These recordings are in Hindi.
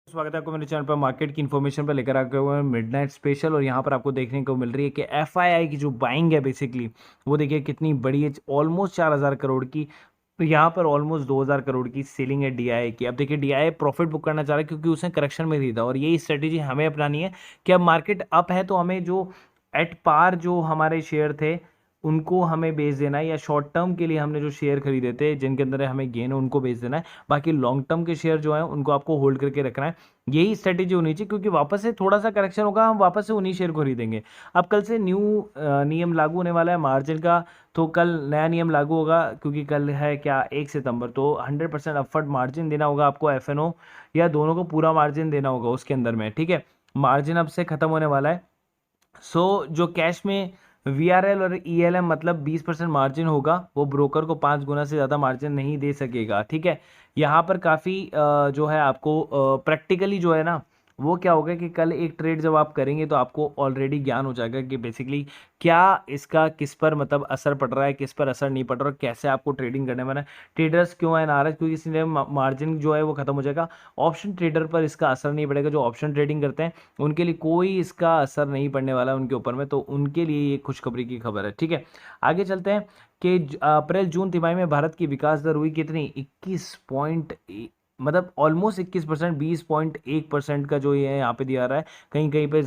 स्वागत है आपको मेरे चैनल पर मार्केट की इन्फॉर्मेशन पर लेकर आके हुए हैं मिडनाइट स्पेशल। और यहाँ पर आपको देखने को मिल रही है कि एफआईआई की जो बाइंग है बेसिकली वो देखिए कितनी बड़ी है, ऑलमोस्ट 4,000 करोड़ की। तो यहाँ पर ऑलमोस्ट 2,000 करोड़ की सेलिंग है डीआईआई की। अब देखिए डीआईआई प्रॉफिट बुक करना चाह रहा है क्योंकि उसने करेक्शन में खरीदा, और यही स्ट्रेटेजी हमें अपनानी है कि अब मार्केट अप है तो हमें जो एट पार जो हमारे शेयर थे उनको हमें बेच देना है, या शॉर्ट टर्म के लिए हमने जो शेयर खरीदे थे जिनके अंदर हमें गेन है उनको बेच देना है। बाकी लॉन्ग टर्म के शेयर जो है उनको आपको होल्ड करके रखना है। यही स्ट्रेटेजी होनी चाहिए क्योंकि वापस से थोड़ा सा करेक्शन होगा, हम वापस से उन्हीं शेयर को खरीदेंगे। अब कल से न्यू नियम लागू होने वाला है मार्जिन का। तो कल नया नियम लागू होगा क्योंकि कल है क्या 1 सितंबर, तो 100% अपफ्रंट मार्जिन देना होगा आपको, एफएनओ या दोनों को पूरा मार्जिन देना होगा उसके अंदर में। ठीक है, मार्जिन अब से खत्म होने वाला है। जो कैश में वीआरएल और ईएलएम मतलब 20% मार्जिन होगा, वो ब्रोकर को 5 गुना से ज़्यादा मार्जिन नहीं दे सकेगा। ठीक है, यहाँ पर काफ़ी जो है आपको प्रैक्टिकली जो है ना वो क्या होगा कि कल एक ट्रेड जब आप करेंगे तो आपको ऑलरेडी ज्ञान हो जाएगा कि बेसिकली क्या इसका किस पर मतलब असर पड़ रहा है, किस पर असर नहीं पड़ रहा, और कैसे आपको ट्रेडिंग करने वाला है। ट्रेडर्स क्यों है नाराज, क्योंकि इसलिए मार्जिन जो है वो खत्म हो जाएगा। ऑप्शन ट्रेडर पर इसका असर नहीं पड़ेगा, जो ऑप्शन ट्रेडिंग करते हैं उनके लिए कोई इसका असर नहीं पड़ने वाला है उनके ऊपर में, तो उनके लिए ये खुशखबरी की खबर है। ठीक है, आगे चलते हैं कि अप्रैल जून तिमाही में भारत की विकास दर हुई कितनी, 21 मतलब ऑलमोस्ट 21%, 20.1% का जो ये यहाँ पे दिया रहा है। कहीं कहीं पे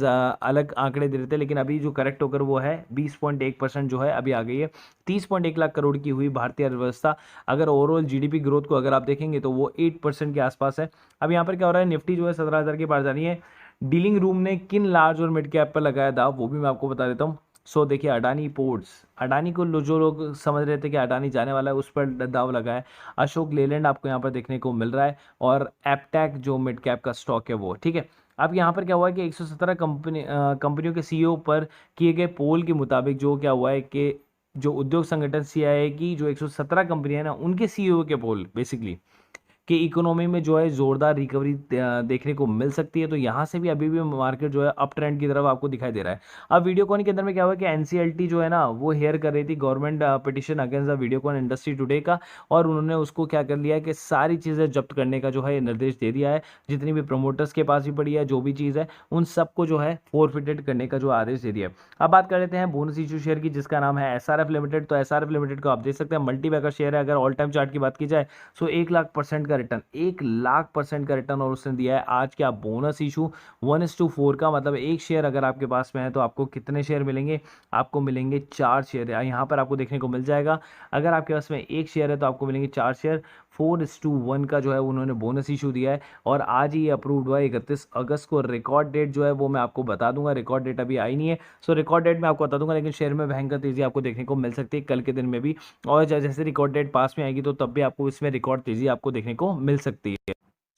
अलग आंकड़े दे रहे थे, लेकिन अभी जो करेक्ट होकर वो है 20.1% जो है अभी आ गई है। 30.1 लाख करोड़ की हुई भारतीय अर्थव्यवस्था। अगर ओवरऑल जीडीपी ग्रोथ को अगर आप देखेंगे तो वो 8% के आसपास है। अब यहाँ पर क्या हो रहा है, निफ्टी जो है 17,000 के पार जा रही है। डीलिंग रूम ने किन लार्ज और मिड कैप पर लगाया दाव, वो भी मैं आपको बता देता हूँ। देखिए अडानी पोर्ट्स, अडानी को जो लोग समझ रहे थे कि अडानी जाने वाला है उस पर दाव लगा है। अशोक लेलैंड आपको यहाँ पर देखने को मिल रहा है, और एपटैक जो मिड कैप का स्टॉक है वो। ठीक है, अब यहाँ पर क्या हुआ है कि 117 कंपनियों के सीईओ पर किए गए पोल के मुताबिक जो क्या हुआ है कि जो उद्योग संगठन सीआईआई की जो 117 कंपनियां हैं ना उनके सीईओ के पोल बेसिकली कि इकोनॉमी में जो है जोरदार रिकवरी देखने को मिल सकती है। तो यहाँ से भी अभी भी मार्केट जो है अप ट्रेंड की तरफ आपको दिखाई दे रहा है। अब वीडियोकॉन के अंदर में क्या हुआ कि एनसीएलटी जो है ना वो हेयर कर रही थी government petition against the Videocon industry today का, और उन्होंने उसको क्या कर लिया है कि सारी चीज़ें जब्त करने का जो है निर्देश दे दिया है। जितनी भी प्रमोटर्स के पास भी पड़ी है जो भी चीज़ है उन सबको जो है फोरफिटेड करने का जो आदेश दे दिया है। अब बात कर लेते हैं बोनस इशू शेयर की जिसका नाम है एसआरएफ लिमिटेड। तो एसआरएफ लिमिटेड को आप देख सकते हैं मल्टी बैगर शेयर है। अगर ऑल टाइम चार्ट की बात की जाए सो 1,00,000% का रिटर्न, 1,00,000% का रिटर्न, और उसने दिया है आज क्या बोनस इशू 1:4 का। मतलब एक शेयर अगर आपके पास में है तो आपको कितने शेयर मिलेंगे, आपको मिलेंगे 4 शेयर। यहाँ पर आपको देखने को मिल जाएगा अगर आपके पास में एक शेयर है तो आपको मिलेंगे 4 शेयर। 4:1 का जो है उन्होंने बोनस इशू दिया है, और आज ही अप्रूव्ड हुआ है 31 अगस्त को। रिकॉर्ड डेट जो है वो मैं आपको बता दूंगा, रिकॉर्ड डेट अभी आई नहीं है। रिकॉर्ड डेट मैं आपको बता दूंगा, लेकिन शेयर में भयंकर तेजी आपको देखने को मिल सकती है कल के दिन में भी। और जैसे रिकॉर्ड डेट पास में आएगी तो तब भी आपको इसमें रिकॉर्ड तेजी आपको देखने को मिल सकती है।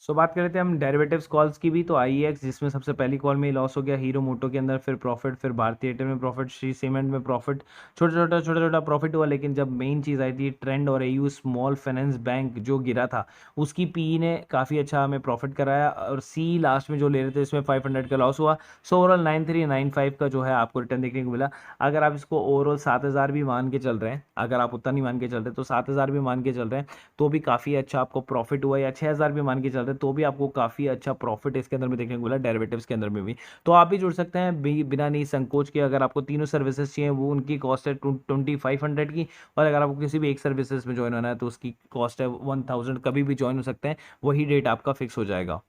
बात कर लेते हैं हम डेरिवेटिव्स कॉल्स की भी। तो आईएक्स जिसमें सबसे पहली कॉल में ही लॉस हो गया, हीरो मोटो के अंदर फिर प्रॉफिट, फिर भारतीय एयरटेल में प्रॉफिट, श्री सीमेंट में प्रॉफिट, छोटा छोटा प्रॉफिट हुआ। लेकिन जब मेन चीज़ आई थी ट्रेंड और एयू स्मॉल फाइनेंस बैंक जो गिरा था उसकी पी ने काफ़ी अच्छा हमें प्रॉफिट कराया, और सी लास्ट में जो ले रहे थे इसमें 500 का लॉस हुआ। ओवरऑल 9395 का जो है आपको रिटर्न देखने को मिला। अगर आप इसको ओवरऑल 7,000 भी मान के चल रहे हैं, अगर आप उतना नहीं मान के चल रहे तो 7,000 भी मान के चल रहे हैं तो भी काफ़ी अच्छा आपको प्रॉफिट हुआ, या 6,000 भी मान के चल रहे हैं तो भी आपको काफ़ी अच्छा प्रॉफिट इसके अंदर में देखने को मिला डेरिवेटिव्स के अंदर में भी। तो आप भी जुड़ सकते हैं बिना नहीं संकोच के। अगर आपको तीनों सर्विसेज चाहिए वो उनकी कॉस्ट है 2,500 की, और अगर आपको किसी भी एक सर्विसेज में ज्वाइन होना है तो उसकी कॉस्ट है 1,000। कभी भी ज्वाइन हो सकते हैं, वही डेट आपका फिक्स हो जाएगा।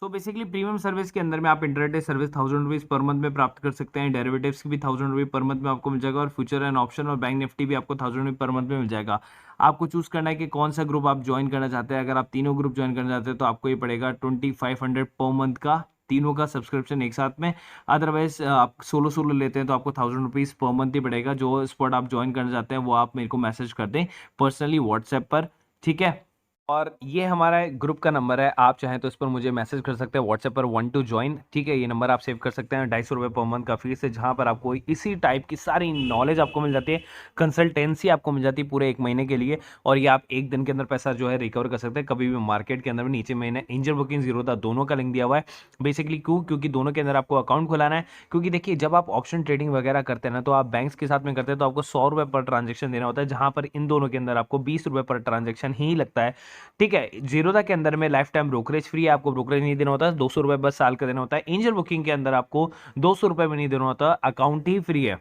बेसिकली प्रीमियम सर्विस के अंदर में आप intraday service 1,000 rupees per month में प्राप्त कर सकते हैं। डेरिवेटिव्स की भी 1,000 रुपये पर मंथ में आपको मिल जाएगा, और फ्यूचर एंड ऑप्शन और बैंक निफ्टी भी आपको 1,000 रुपये पर मंथ में मिल जाएगा। आपको चूज करना है कि कौन सा ग्रुप आप ज्वाइन करना चाहते हैं। अगर आप तीनों ग्रुप ज्वाइन करना चाहते हैं तो आपको ये पड़ेगा 2,500 पर मंथ का, तीनों का सब्सक्रिप्शन एक साथ में। अदरवाइज आप सोलो सोलो लेते हैं तो आपको 1,000 रुपीज़ पर मंथ ही पड़ेगा। जो स्पॉट आप ज्वाइन करना चाहते हैं वो आप मेरे को मैसेज कर दें पर्सनली व्हाट्सएप पर, ठीक है। और ये हमारा ग्रुप का नंबर है, आप चाहें तो इस पर मुझे मैसेज कर सकते हैं व्हाट्सएप पर 1 to join, ठीक है। ये नंबर आप सेव कर सकते हैं। 250 रुपये पर मंथ का फीस है, जहां पर आपको इसी टाइप की सारी नॉलेज आपको मिल जाती है, कंसल्टेंसी आपको मिल जाती है पूरे 1 महीने के लिए। और ये आप एक दिन के अंदर पैसा जो है रिकवर कर सकते हैं कभी भी मार्केट के अंदर में। नीचे मैंने एंजल बुकिंग जीरोधा दोनों का लिंक दिया हुआ है। बेसिकली क्योंकि दोनों के अंदर आपको अकाउंट खुलाना है। क्योंकि देखिए जब आप ऑप्शन ट्रेडिंग वगैरह करते हैं ना तो आप बैंक्स के साथ में करते हैं तो आपको 100 रुपये पर ट्रांजेक्शन देना होता है, जहां पर इन दोनों के अंदर आपको 20 रुपये पर ट्रांजेक्शन ही लगता है। ठीक है। जीरोधा के अंदर में लाइफ टाइम ब्रोकरेज फ्री है, आपको ब्रोकरेज नहीं देना होता, 200 रुपये बस साल का देना होता है। एंजल बुकिंग के अंदर आपको 200 रुपये भी नहीं देना होता, अकाउंट ही फ्री है।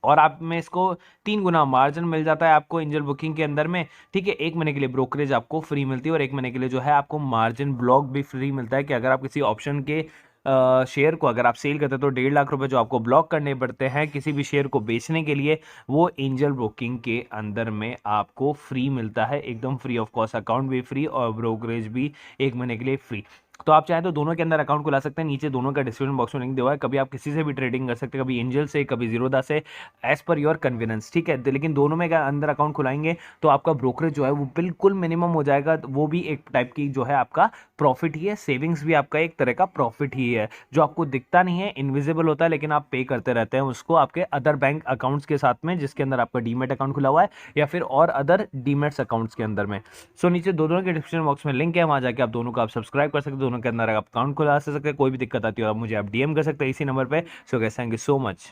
और आप में इसको 3 गुना मार्जिन मिल जाता है आपको एंजल बुकिंग के अंदर में। ठीक है, 1 महीने के लिए ब्रोकरेज आपको फ्री मिलती है और 1 महीने के लिए जो है आपको मार्जिन ब्लॉक भी फ्री मिलता है कि अगर आप किसी ऑप्शन के शेयर को अगर आप सेल करते हैं तो 1.5 लाख रुपए जो आपको ब्लॉक करने पड़ते हैं किसी भी शेयर को बेचने के लिए, वो एंजल ब्रोकिंग के अंदर में आपको फ्री मिलता है, एकदम फ्री ऑफ कॉस्ट। अकाउंट भी फ्री और ब्रोकरेज भी 1 महीने के लिए फ्री। तो आप चाहें तो दोनों के अंदर अकाउंट खुला सकते हैं, नीचे दोनों का डिस्क्रिप्शन बॉक्स में लिंक दिया हुआ है। कभी आप किसी से भी ट्रेडिंग कर सकते हैं, कभी एंजल से, कभी जीरोधा से, एज पर योर कन्वीनियंस। ठीक है, लेकिन दोनों में अंदर अकाउंट खुलाएंगे तो आपका ब्रोकरेज जो है वो बिल्कुल मिनिमम हो जाएगा। वो भी एक टाइप की जो है आपका प्रॉफिट ही है, सेविंग्स भी आपका एक तरह का प्रॉफिट ही है, जो आपको दिखता नहीं है, इनविजिबल होता है, लेकिन आप पे करते रहते हैं उसको आपके अदर बैंक अकाउंट्स के साथ में, जिसके अंदर आपका डीमेट अकाउंट खुला हुआ है या फिर और अदर डीमेट्स अकाउंट्स के अंदर में। सो नीचे दोनों के डिस्क्रिप्शन बॉक्स में लिंक है, वहां जाके आप दोनों को आप सब्सक्राइब कर सकते हैं, दोनों के अंदर आप अकाउंट खुला सकते हैं। कोई भी दिक्कत आती है आप मुझे आप डीएम कर सकते हैं इसी नंबर पे। So guys, thank you so much.